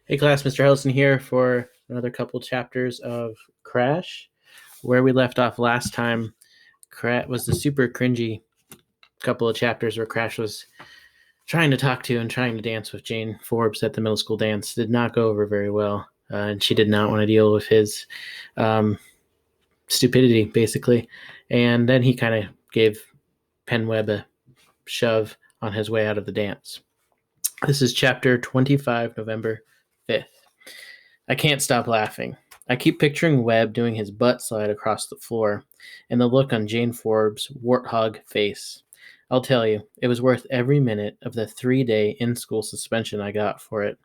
Hey class, Mr. Hellison here for another couple chapters of Crash. Where we left off last time, Crash was the super cringy couple of chapters where Crash was trying to talk to and trying to dance with Jane Forbes at the middle school dance. Did not go over very well, and she did not want to deal with his stupidity, basically. And then he kind of gave Penweb a shove on his way out of the dance. This is chapter 25, November 5th. I can't stop laughing. I keep picturing Webb doing his butt slide across the floor, and the look on Jane Forbes' warthog face. I'll tell you, it was worth every minute of the 3-day in school suspension I got for it,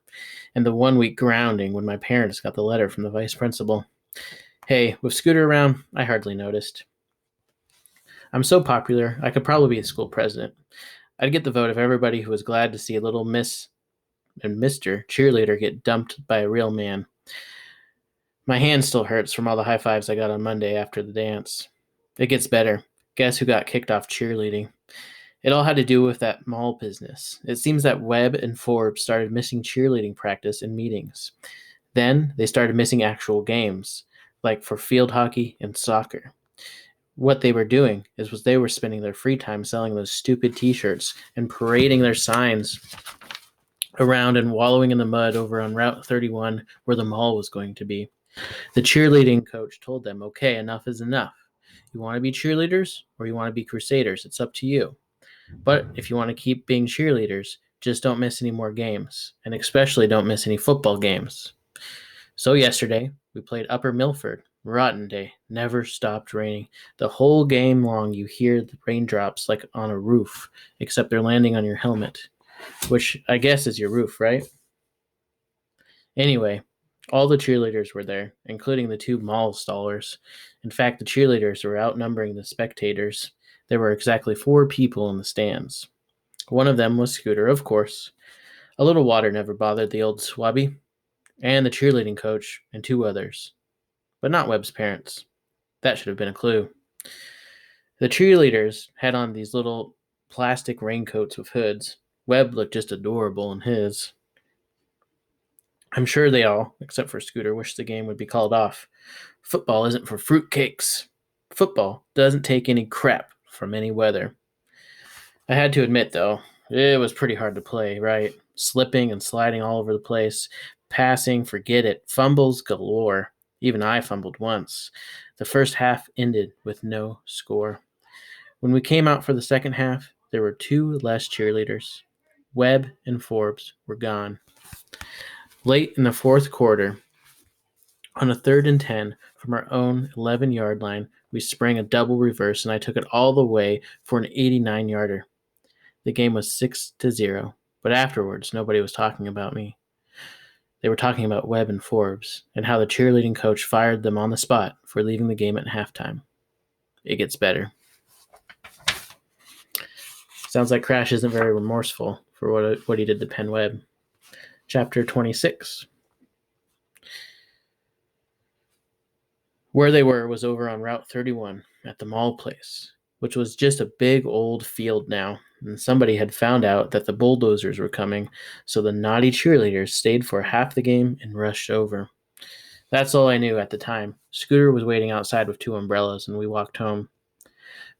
and the 1 week grounding when my parents got the letter from the vice principal. Hey, with Scooter around, I hardly noticed. I'm so popular, I could probably be a school president. I'd get the vote of everybody who was glad to see a little Miss and Mr. cheerleader get dumped by a real man. My hand still hurts from all the high fives I got on Monday after the dance. It gets better. Guess who got kicked off cheerleading? It all had to do with that mall business. It seems that Webb and Forbes started missing cheerleading practice and meetings. Then they started missing actual games, like for field hockey and soccer. What they were doing was they were spending their free time selling those stupid t-shirts and parading their signs around and wallowing in the mud over on Route 31 where the mall was going to be. The cheerleading coach told them, okay, enough is enough. You want to be cheerleaders or you want to be crusaders? It's up to you. But if you want to keep being cheerleaders, just don't miss any more games, and especially don't miss any football games. So yesterday, we played Upper Milford. Rotten day. Never stopped raining. The whole game long, you hear the raindrops like on a roof, except they're landing on your helmet, which I guess is your roof, right? Anyway, all the cheerleaders were there, including the two mall stallers. In fact, the cheerleaders were outnumbering the spectators. There were exactly 4 people in the stands. One of them was Scooter, of course. A little water never bothered the old swabby, and the cheerleading coach, and 2 others. But not Webb's parents. That should have been a clue. The cheerleaders had on these little plastic raincoats with hoods. Webb looked just adorable in his. I'm sure they all, except for Scooter, wish the game would be called off. Football isn't for fruitcakes. Football doesn't take any crap from any weather. I had to admit, though, it was pretty hard to play, right? Slipping and sliding all over the place. Passing, forget it. Fumbles galore. Even I fumbled once. The first half ended with no score. When we came out for the second half, there were 2 less cheerleaders. Webb and Forbes were gone. Late in the fourth quarter, on a 3rd and 10 from our own 11-yard line, we sprang a double reverse and I took it all the way for an 89-yarder. The game was 6-0, but afterwards nobody was talking about me. They were talking about Webb and Forbes and how the cheerleading coach fired them on the spot for leaving the game at halftime. It gets better. Sounds like Crash isn't very remorseful for what he did to Penn Webb. Chapter 26. Where they were was over on Route 31 at the mall place, which was just a big old field now, and somebody had found out that the bulldozers were coming, so the naughty cheerleaders stayed for half the game and rushed over. That's all I knew at the time. Scooter was waiting outside with 2 umbrellas, and we walked home.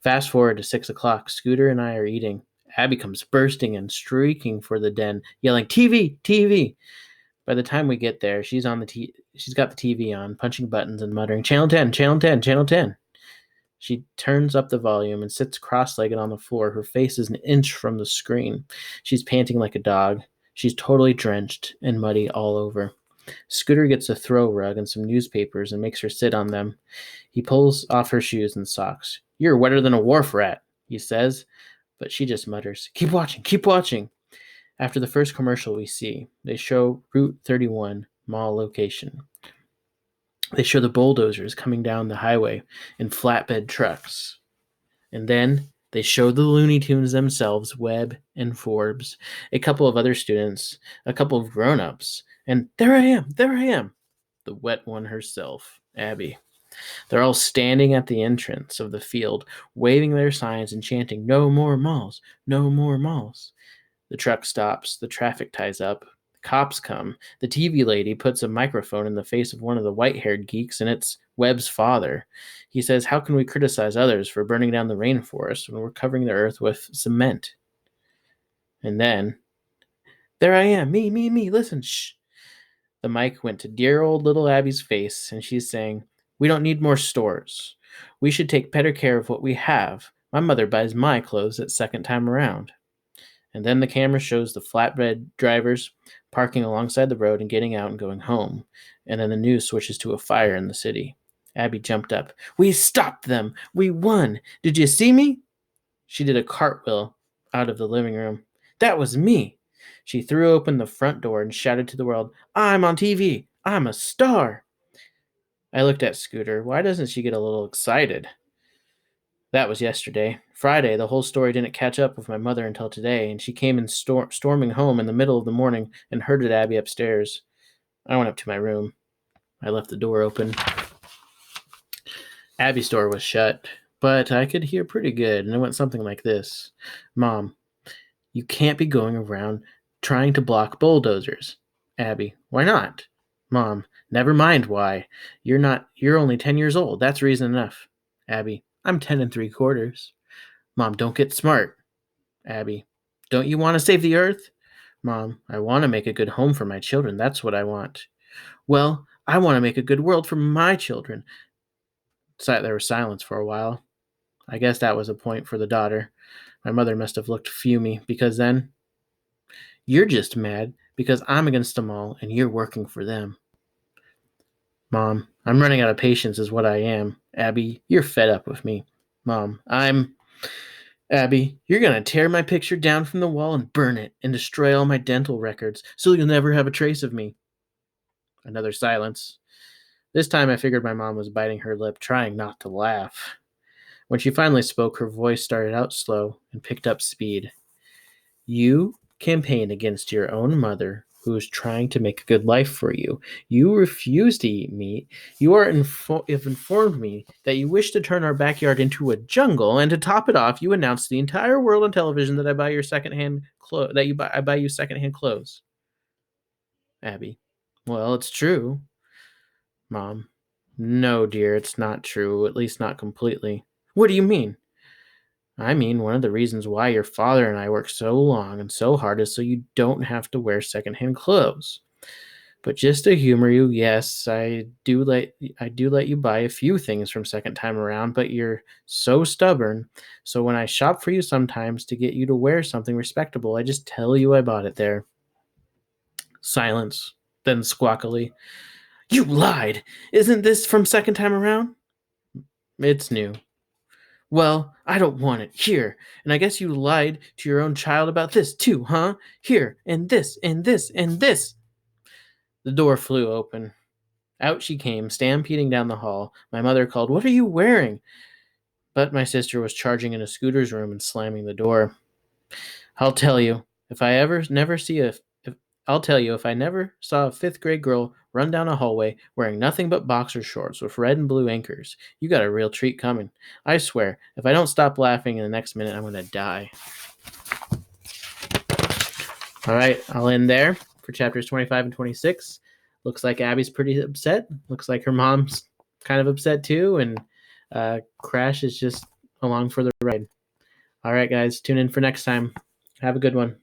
Fast forward to 6 o'clock, Scooter and I are eating. Abby comes bursting and streaking for the den, yelling, TV, TV! By the time we get there, she's got the TV on, punching buttons and muttering, Channel 10, Channel 10, Channel 10. She turns up the volume and sits cross-legged on the floor. Her face is an inch from the screen. She's panting like a dog. She's totally drenched and muddy all over. Scooter gets a throw rug and some newspapers and makes her sit on them. He pulls off her shoes and socks. You're wetter than a wharf rat, he says, but she just mutters, keep watching, keep watching. After the first commercial we see, they show Route 31 mall location. They show the bulldozers coming down the highway in flatbed trucks. And then they show the Looney Tunes themselves, Webb and Forbes, a couple of other students, a couple of grown-ups, and there I am, the wet one herself, Abby. They're all standing at the entrance of the field, waving their signs and chanting, no more malls, no more malls. The truck stops, the traffic ties up, the cops come. The TV lady puts a microphone in the face of one of the white-haired geeks, and it's Webb's father. He says, how can we criticize others for burning down the rainforest when we're covering the earth with cement? And then, there I am, me, listen, shh. The mic went to dear old little Abby's face, and she's saying, we don't need more stores. We should take better care of what we have. My mother buys my clothes at second time around. And then the camera shows the flatbed drivers parking alongside the road and getting out and going home. And then the news switches to a fire in the city. Abby jumped up. We stopped them! We won! Did you see me? She did a cartwheel out of the living room. That was me! She threw open the front door and shouted to the world, I'm on TV! I'm a star! I looked at Scooter. Why doesn't she get a little excited? That was yesterday. Friday, the whole story didn't catch up with my mother until today, and she came in storming home in the middle of the morning and herded Abby upstairs. I went up to my room. I left the door open. Abby's door was shut, but I could hear pretty good, and it went something like this. Mom, you can't be going around trying to block bulldozers. Abby, why not? Mom, never mind why. You're only 10 years old. That's reason enough. Abby, I'm 10 3/4. Mom, don't get smart. Abby, don't you want to save the earth? Mom, I want to make a good home for my children. That's what I want. Well, I want to make a good world for my children. There was silence for a while. I guess that was a point for the daughter. My mother must have looked fumy, because then, you're just mad because I'm against them all and you're working for them. Mom, I'm running out of patience is what I am. Abby, you're fed up with me. Mom, Abby, you're going to tear my picture down from the wall and burn it and destroy all my dental records so you'll never have a trace of me. Another silence. This time I figured my mom was biting her lip, trying not to laugh. When she finally spoke, her voice started out slow and picked up speed. You campaign against your own mother, who is trying to make a good life for you. You refuse to eat meat. You have informed me that you wish to turn our backyard into a jungle, and to top it off, you announce to the entire world on television that I buy you secondhand clothes. Abby, well, it's true. Mom, no, dear, it's not true, at least not completely. What do you mean? I mean, one of the reasons why your father and I work so long and so hard is so you don't have to wear secondhand clothes. But just to humor you, yes, I do let you buy a few things from second time around, but you're so stubborn. So when I shop for you sometimes to get you to wear something respectable, I just tell you I bought it there. Silence, then squawkily, you lied! Isn't this from second time around? It's new. Well, I don't want it. Here. And I guess you lied to your own child about this too, huh? Here, and this, and this, and this. The door flew open. Out she came, stampeding down the hall. My mother called, What are you wearing? But my sister was charging into Scooter's room and slamming the door. I'll tell you, if I never saw a fifth grade girl run down a hallway wearing nothing but boxer shorts with red and blue anchors, you got a real treat coming. I swear, if I don't stop laughing in the next minute, I'm going to die. All right, I'll end there for chapters 25 and 26. Looks like Abby's pretty upset. Looks like her mom's kind of upset too, and Crash is just along for the ride. All right, guys, tune in for next time. Have a good one.